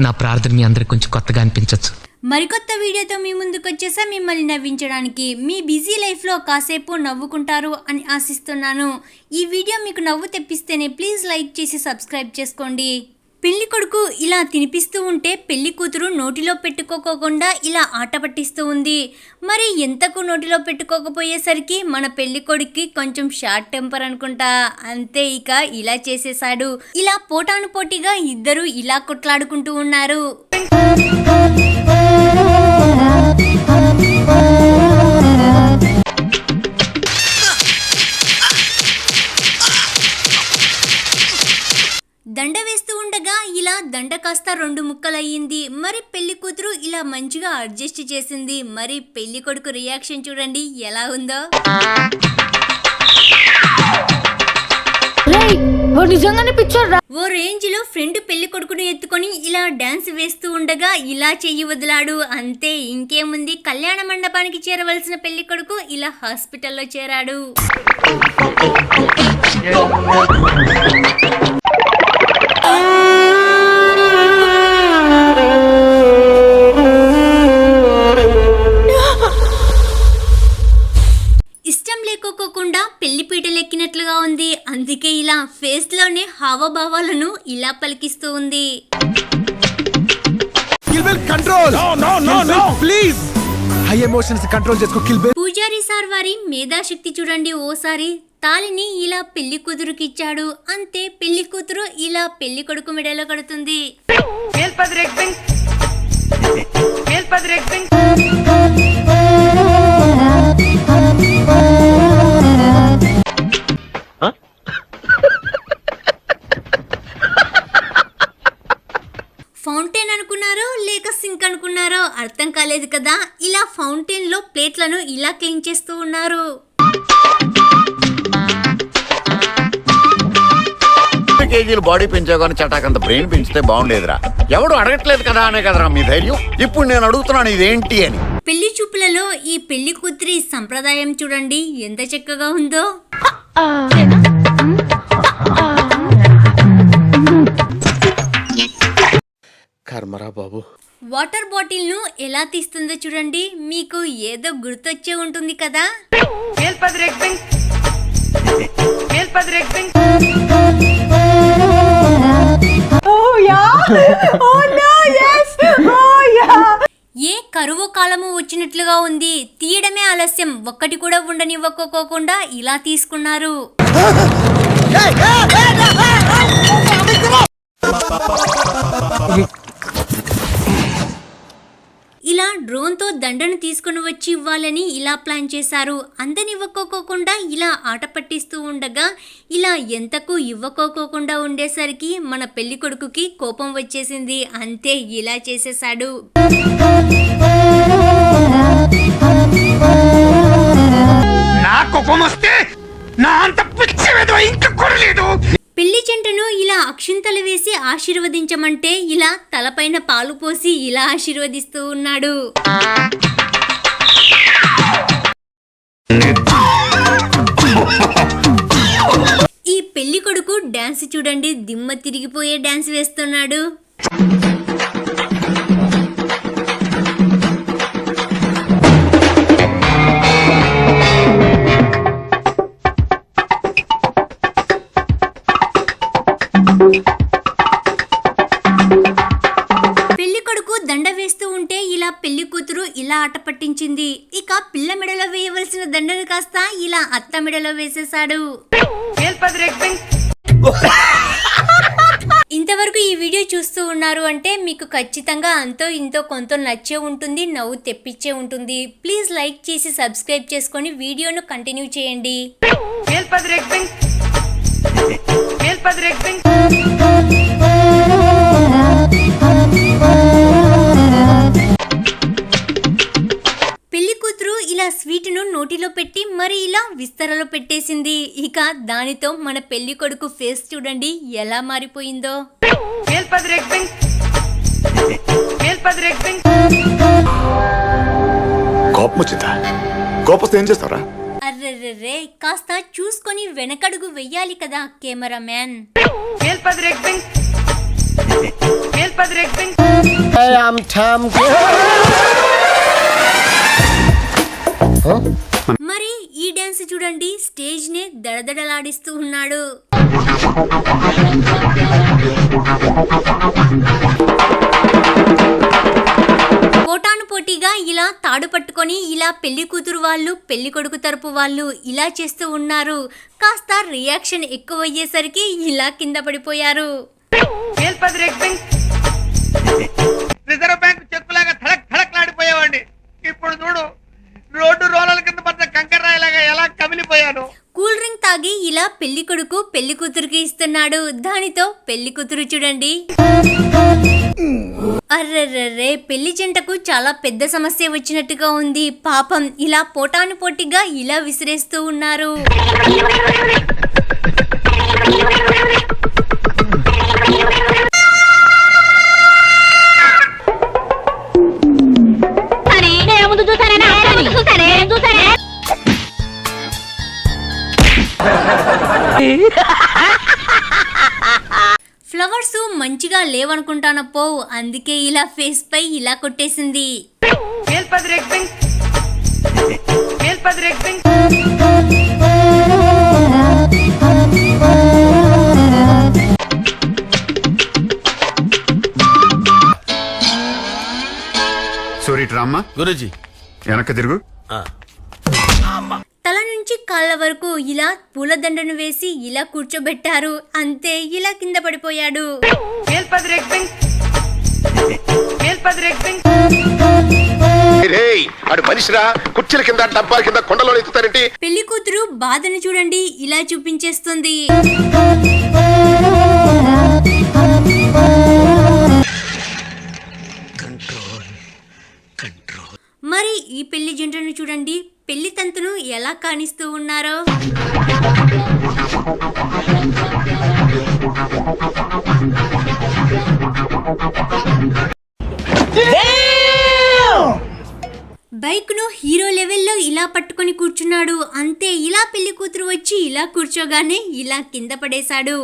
నా ప్రార్థన మీ అందరికి కొంచెం కొత్తగా అనిపించవచ్చు. మరికొత్త వీడియోతో మీ ముందుకు వచ్చేసా మిమ్మల్ని నవ్వించడానికి. మీ బిజీ లైఫ్లో కాసేపు నవ్వుకుంటారు అని ఆశిస్తున్నాను. ఈ వీడియో మీకు నవ్వు తెప్పిస్తేనే ప్లీజ్ లైక్ చేసి సబ్స్క్రైబ్ చేసుకోండి. పెళ్లి కొడుకు ఇలా తినిపిస్తూ ఉంటే పెళ్లి కూతురు నోటిలో పెట్టుకోకుండా ఇలా ఆట పట్టిస్తూ ఉంది. మరి ఎంతకు నోటిలో పెట్టుకోకపోయేసరికి మన పెళ్లి కొడుక్కి కొంచెం షార్ట్ టెంపర్ అనుకుంటా. అంతే, ఇక ఇలా చేసేసాడు. ఇలా పోటాను పోటీగా ఇద్దరు ఇలా కొట్లాడుకుంటూ ఉన్నారు. దండ వేస్తూ ఉండగా ఇలా దండ కాస్త 2 ముక్కలయ్యింది. మరి పెళ్లి కూతురు ఇలా మంచిగా అడ్జస్ట్ చేసింది. మరి పెళ్లి కొడుకు రియాక్షన్ చూడండి ఎలా ఉందో. ఓ రేంజ్ లో ఫ్రెండ్ పెళ్లి కొడుకుని ఎత్తుకొని ఇలా డాన్స్ వేస్తూ ఉండగా ఇలా చెయ్యి వదిలాడు. అంతే, ఇంకేముంది, కళ్యాణ మండపానికి చేరవలసిన పెళ్లి కొడుకు ఇలా హాస్పిటల్లో చేరాడు. ఇష్టం లేకోకుండా పెళ్లి పీటలెక్కినట్లుగా ఉంది. అందుకే ఇలా ఫేస్ లోనే హావభావాలను ఇలా పలికిస్తూ ఉంది. పూజారి సార్ వారి మేధాశక్తి చూడండి. ఓసారి తాళిని ఇలా పెళ్లి కూతురుకిచ్చాడు. అంతే, పెళ్లి కూతురు ఇలా పెళ్లి కొడుకు మెడలో కడుతుంది. ఫౌంటైన్ అనుకున్నారో లేక సింక్ అనుకున్నారో అర్థం కాలేదు కదా. ఇలా ఫౌంటైన్ లో ప్లేట్లను ఇలా క్లీన్ చేస్తూ ఉన్నారు. కేజీలు బాడీ పెంచావు చటాకంత బ్రెయిన్ పెంచితే బాగుండేదిరా. ఎవడు అడగట్లేదు కదా అనే కదరా మీ ధైర్యం. ఇప్పుడు నేను అడుగుతున్నాను ఇదేంటి అని. పెళ్లి చూపులలో ఈ పెళ్లి కూతురి సంప్రదాయం చూడండి ఎంత చక్కగా ఉందో. కర్మరా బాబు. వాటర్ బాటిల్ ను ఎలా తీస్తుందో చూడండి. మీకు ఏదో గుర్తొచ్చే ఉంటుంది కదా. ఏ కరువు కాలము వచ్చినట్లుగా ఉంది. తీయడమే ఆలస్యం, ఒక్కటి కూడా ఉండనివ్వకోకుండా ఇలా తీసుకున్నారు. ఇలా డ్రోన్ తో దండను తీసుకుని వచ్చి ఇవ్వాలని ఇలా ప్లాన్ చేశారు. అందనివ్వకోకుండా ఇలా ఆట పట్టిస్తూ ఉండగా ఇలా ఎంతకు ఇవ్వకోకుండా ఉండేసరికి మన పెళ్లి కొడుకుకి కోపం వచ్చేసింది. అంతే, ఇలా చేసేసాడు. నా కోపం వస్తే నా అంత పిచ్చివేదో ఇంకా కొరలేదు. పెళ్లి జంటను ఇలా అక్షింతలు వేసి ఆశీర్వదించమంటే ఇలా తలపైన పాలు పోసి ఇలా ఆశీర్వదిస్తూ ఉన్నాడు. ఈ పెళ్లి కొడుకు డాన్స్ చూడండి, దిమ్మ తిరిగిపోయే డాన్స్ వేస్తున్నాడు. పెళ్లి కొడుకు దండ వేస్తూ ఉంటే ఇలా పెళ్లి కూతురు ఇలా ఆట పట్టించింది. ఇక పిల్ల మెడలో వేయవలసిన దండను కాస్త ఇలా అత్త మెడలో వేసేసాడు. ఇంతవరకు ఈ వీడియో చూస్తూ ఉన్నారు అంటే మీకు ఖచ్చితంగా అంతో ఇంతో కొంత నచ్చే ఉంటుంది, నవ్వు తెప్పించే ఉంటుంది. ప్లీజ్ లైక్ చేసి సబ్స్క్రైబ్ చేసుకొని వీడియోను కంటిన్యూ చేయండి. పెళ్లి కూతురు ఇలా స్వీట్ ను నోటిలో పెట్టి మరి ఇలా విస్తరలో పెట్టేసింది. ఇక దానితో మన పెళ్లి కొడుకు ఫేస్ చూడండి ఎలా మారిపోయిందో. కోపం వచ్చిందా? కోపం ఏం చేస్తారా? అర్రెర్రెర్రే, కాస్త చూసుకొని వెనకడుగు వెయ్యాలి కదా కెమెరామ్యాన్. మరి ఈ డాన్స్ చూడండి, స్టేజ్ నే దడదడలాడిస్తూ ఉన్నాడు. పోటాను పోటీగా ఇలా తాడు పట్టుకొని ఇలా పెళ్లి కూతురు వాళ్ళు పెళ్లి కొడుకు తరపు వాళ్ళు ఇలా చేస్తూ ఉన్నారు. కాస్త రియాక్షన్ ఎక్కువయ్యేసరికి ఇలా కింద పడిపోయారు. రిజర్వ్ బ్యాంక్ చెక్కులాగా ధడక్ ధడక్లాడిపోయేవాడిని. ఇప్పుడు చూడు, రోడ్డు రోలల కింద పడ్డ కంకర్రాయిలాగా ఎలా కమిలిపోయాను. కూల్ డ్రింక్ తాగి ఇలా పెళ్లి కొడుకు పెళ్లి కూతురుకి ఇస్తున్నాడు. దానితో పెళ్లి కూతురు చూడండి. అర్రెర్రెర్రే, పెళ్లి జంటకు చాలా పెద్ద సమస్య వచ్చినట్టుగా ఉంది. పాపం ఇలా పోటాను పోటీగా ఇలా విసిరేస్తూ ఉన్నారు. ఫ్లవర్స్ మంచిగా లేవనుకుంటానప్పో, అందుకే ఇలా ఫేస్ పై ఇలా కొట్టేసింది. సూరి డ్రామా గురూజీ వెనక్కి తిరుగు. తల నుంచి కాళ్ళ వరకు ఇలా పూలదండను వేసి ఇలా కూర్చోబెట్టారు. అంతే, ఇలా కింద పడిపోయాడు. మనిషిరా, కుర్చీల కింద డబ్బాల కింద కొండలో ఎత్తుతారేంటి? పెళ్లి కూతురు బాధను చూడండి, ఇలా చూపించేస్తుంది. మరి ఈ పెళ్లి జంటను చూడండి, పెళ్లి తంతును ఎలా కానిస్తూ ఉన్నారో. బైక్ ను హీరో లెవెల్లో ఇలా పట్టుకొని కూర్చున్నాడు. అంతే, ఇలా పెళ్లి కూతురు వచ్చి ఇలా కూర్చోగానే ఇలా కింద పడేశాడు.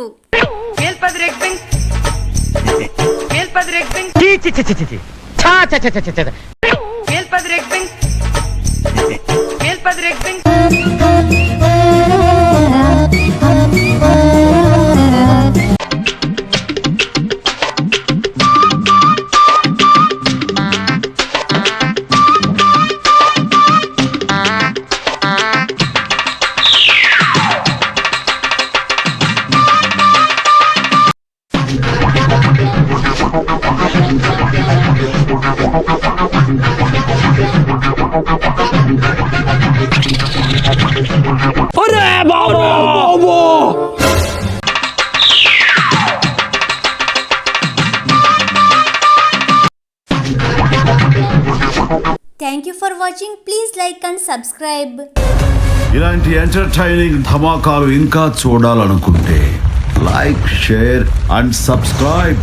Thank you for watching. Please like and subscribe. ఇలాంటి ఎంటర్టైనింగ్ ధమాకాలు ఇంకా చూడాలనుకుంటే like, share and subscribe to